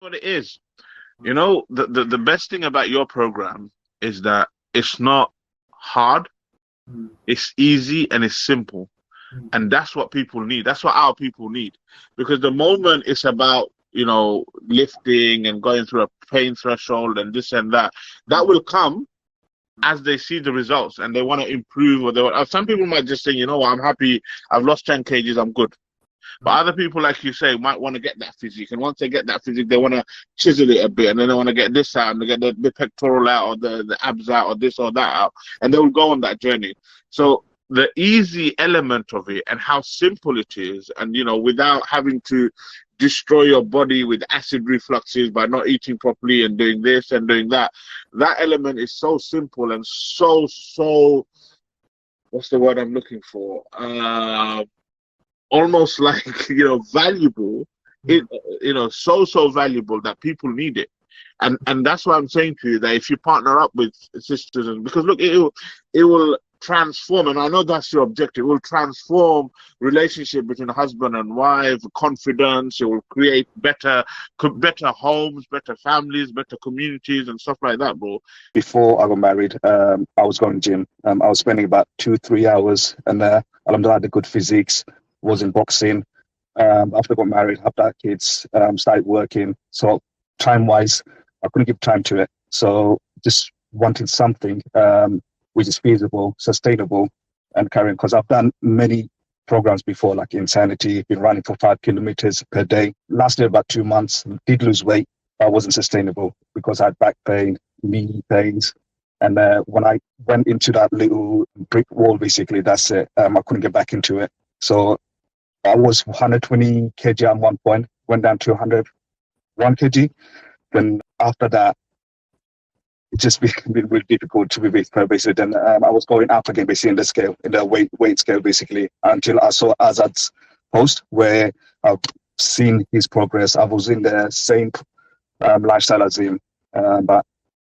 what it is. You know, the best thing about your program is that it's not hard, Mm, it's easy and it's simple. mm, And that's what people need. That's what our people need. Because the moment it's about, lifting and going through a pain threshold and this and that, that will come as they see the results and they want to improve or some people might just say, you know what, I'm happy, I've lost 10 kgs, I'm good. But mm, other people, like you say, might want to get that physique. And once they get that physique, they want to chisel it a bit. And then they want to get this out and they get the pectoral out or the abs out or this or that out. And they will go on that journey. So the easy element of it and how simple it is, and, without having to destroy your body with acid refluxes by not eating properly and doing this and doing that, that element is so simple and so, what's the word I'm looking for? Almost like valuable, it mm. so valuable that people need it. And that's why I'm saying to you that if you partner up with sisters, and because look, it will transform, and I know that's your objective. It will transform relationship between husband and wife, confidence. It will create better homes, better families, better communities, and stuff like that, bro. Before I got married, I was going to gym. I was spending about 2-3 hours, and alhamdulillah, I had a good physiques. Was in boxing. After I got married, after I had kids, started working. So time-wise, I couldn't give time to it. So just wanted something which is feasible, sustainable, and carrying. Because I've done many programs before, like Insanity, been running for 5 kilometers per day. Lasted about 2 months, did lose weight, but wasn't sustainable because I had back pain, knee pains. And when I went into that little brick wall, basically, that's it. I couldn't get back into it. So I was 120 kg at one point, went down to 101 kg. Then after that, it just became really difficult to be basically. Then I was going up again, basically in the scale, in the weight scale, basically, until I saw Azad's post where I've seen his progress. I was in the same lifestyle as him, but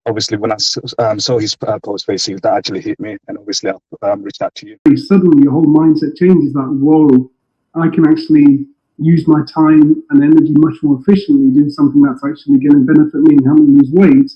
obviously when I saw his post, basically, that actually hit me, and obviously I reached out to you. Suddenly, your whole mindset changes. That whoa, I can actually use my time and energy much more efficiently doing something that's actually going to benefit me and help me lose weight,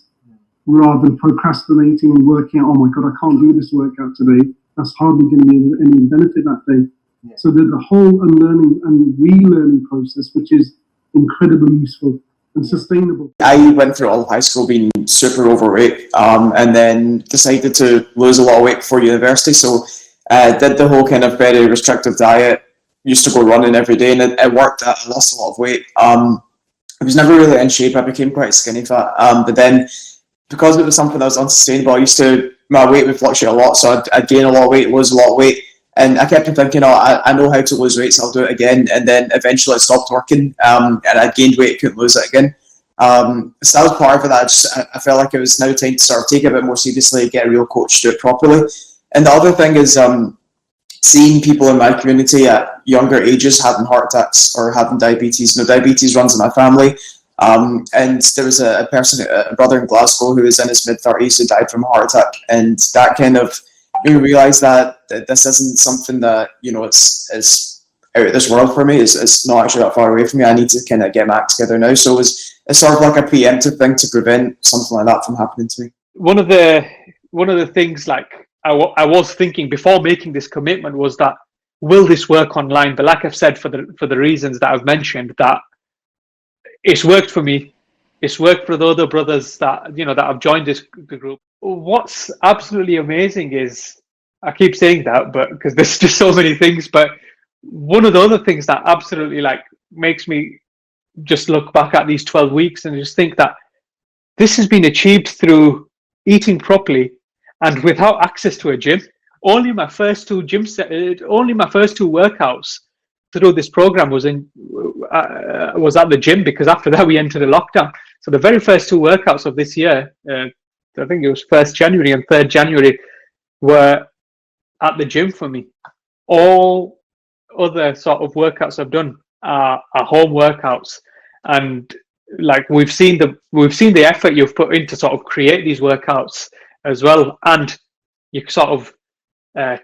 rather than procrastinating and working out. Oh my god, I can't do this workout today. That's hardly going to be any benefit that day. Yeah. So the whole unlearning and relearning process, which is incredibly useful and sustainable. I went through all high school being super overweight, and then decided to lose a lot of weight before university. So did the whole kind of very restrictive diet. Used to go running every day, and it worked. I lost a lot of weight. I was never really in shape. I became quite skinny fat. But then, because it was something that was unsustainable, my weight would fluctuate a lot. So I'd gain a lot of weight, lose a lot of weight. And I kept thinking, I know how to lose weight, so I'll do it again. And then eventually it stopped working, and I gained weight, couldn't lose it again. So that was part of it. I felt like it was now time to sort of take it a bit more seriously, get a real coach to do it properly. And the other thing is seeing people in my community at younger ages having heart attacks or having diabetes. Diabetes runs in my family. And there was a brother in Glasgow who was in his mid-30s who died from a heart attack. And that kind of made me realise that this isn't something that, is out of this world for me. It's not actually that far away from me. I need to kind of get my act together now. So it's sort of like a preemptive thing to prevent something like that from happening to me. One of the things like I was thinking before making this commitment was that, will this work online? But like I've said, for the reasons that I've mentioned, that it's worked for me. It's worked for the other brothers that that have joined the group. What's absolutely amazing is, I keep saying that, but because there's just so many things. But one of the other things that absolutely makes me just look back at these 12 weeks and just think that this has been achieved through eating properly and without access to a gym. Only my first two workouts through this program was at the gym, because after that we entered a lockdown. So the very first two workouts of this year, I think it was 1st January and 3rd January, were at the gym for me. All other sort of workouts I've done are home workouts, and we've seen the effort you've put in to sort of create these workouts as well, and you sort of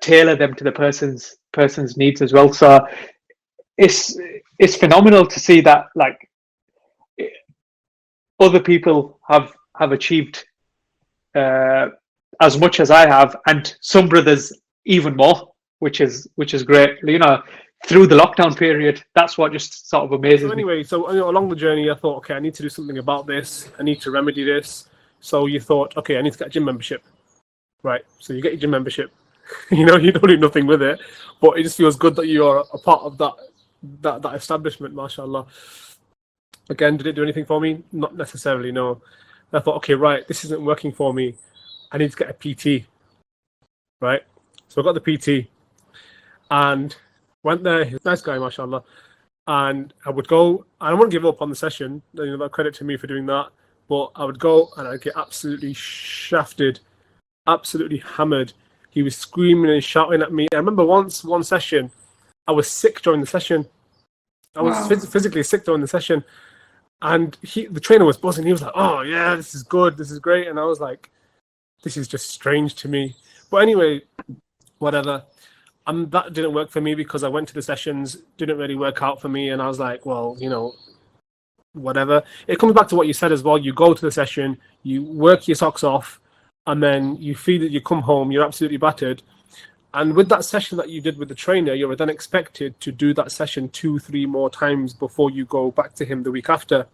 tailor them to the person's needs as well. So it's phenomenal to see that other people have achieved as much as I have, and some brothers even more, which is great. You know, through the lockdown period, that's what just sort of amazes So anyway, along the journey, I thought, okay, I need to do something about this. I need to remedy this. So you thought, okay, I need to get a gym membership, right? So you get your gym membership. You know, you don't do nothing with it, but it just feels good that you are a part of that establishment. MashaAllah. Again, did it do anything for me? Not necessarily, no. And I thought, okay, right, this isn't working for me. I need to get a PT, right? So I got the PT and went there. He's a nice guy, mashallah. And I would go, and I wouldn't give up on the session. You know, credit to me for doing that. But I would go and I'd get absolutely shafted, absolutely hammered. He was screaming and shouting at me. I remember one session, I was sick during the session. I was physically sick during the session. And the trainer was buzzing. He was like, oh, yeah, this is good. This is great. And I was like, this is just strange to me. But anyway, whatever. That didn't work for me because I went to the sessions, didn't really work out for me. And I was like, well, you know, whatever. It comes back to what you said as well. You go to the session, you work your socks off, and then you feel that you come home, you're absolutely battered. And with that session that you did with the trainer, you're then expected to do that session 2-3 more times before you go back to him the week after.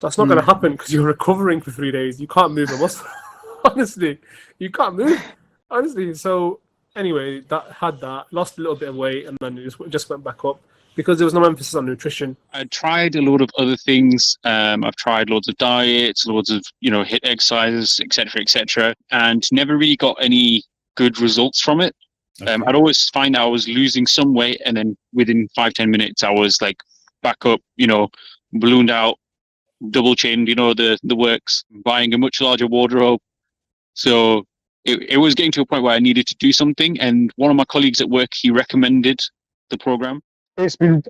That's not going to happen because you're recovering for 3 days. You can't move a muscle. Honestly, you can't move. Honestly. So anyway, lost a little bit of weight, and then it just went back up because there was no emphasis on nutrition. I tried a lot of other things. I've tried loads of diets, loads of, HIIT exercises, etc., and never really got any good results from it. Okay. I'd always find I was losing some weight, and then within 5-10 minutes, I was like back up, ballooned out, double chained, the works, buying a much larger wardrobe. So it was getting to a point where I needed to do something. And one of my colleagues at work, he recommended the program. It's been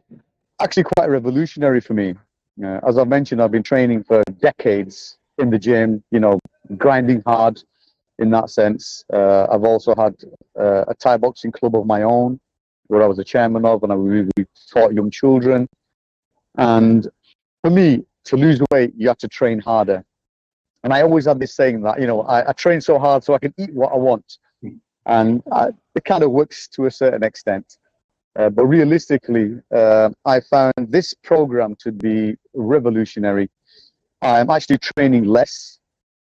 actually quite revolutionary for me. As I mentioned, I've been training for decades in the gym, grinding hard in that sense. I've also had a Thai boxing club of my own where I was a chairman of, and we taught young children. And for me, to lose weight, you have to train harder. And I always had this saying that, I train so hard so I can eat what I want. And it kind of works to a certain extent. But realistically, I found this program to be revolutionary. I'm actually training less.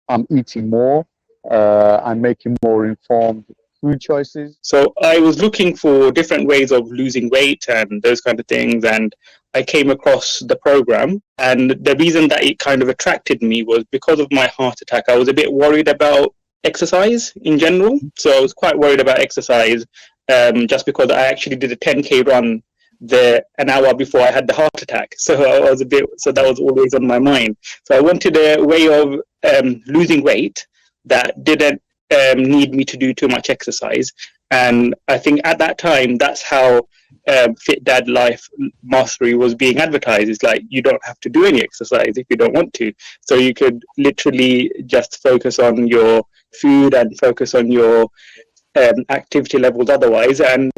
I'm eating more. I'm making more informed food choices. So I was looking for different ways of losing weight and those kind of things. And I came across the program. And the reason that it kind of attracted me was because of my heart attack. I was a bit worried about exercise in general. So I was quite worried about exercise. Just because I actually did a 10K run an hour before I had the heart attack. So that was always on my mind. So I wanted a way of losing weight that didn't need me to do too much exercise. And I think at that time, that's how Fit Dad Life Mastery was being advertised. It's like, you don't have to do any exercise if you don't want to. So you could literally just focus on your food and focus on your activity levels otherwise, and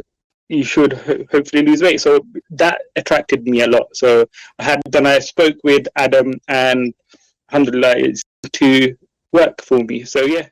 you should hopefully lose weight. So that attracted me a lot. So I spoke with Adam, and alhamdulillah, it's to work for me. So yeah.